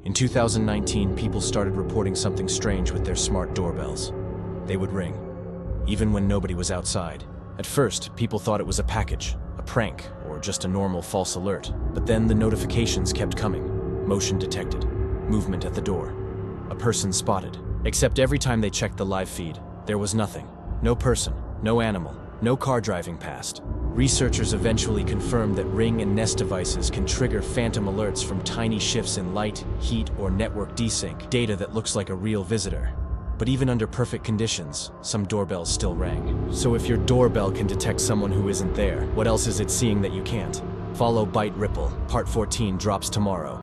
In 2019, people started reporting something strange with their smart doorbells. They would ring, even when nobody was outside. At first, people thought it was a package, a prank, or just a normal false alert. But then the notifications kept coming. Motion detected. Movement at the door. A person spotted. Except every time they checked the live feed, there was nothing. No person, no animal, no car driving past. Researchers eventually confirmed that Ring and Nest devices can trigger phantom alerts from tiny shifts in light, heat, or network desync, data that looks like a real visitor. But even under perfect conditions, some doorbells still rang. So if your doorbell can detect someone who isn't there, what else is it seeing that you can't? Follow ByteRipple. Part 14 drops tomorrow.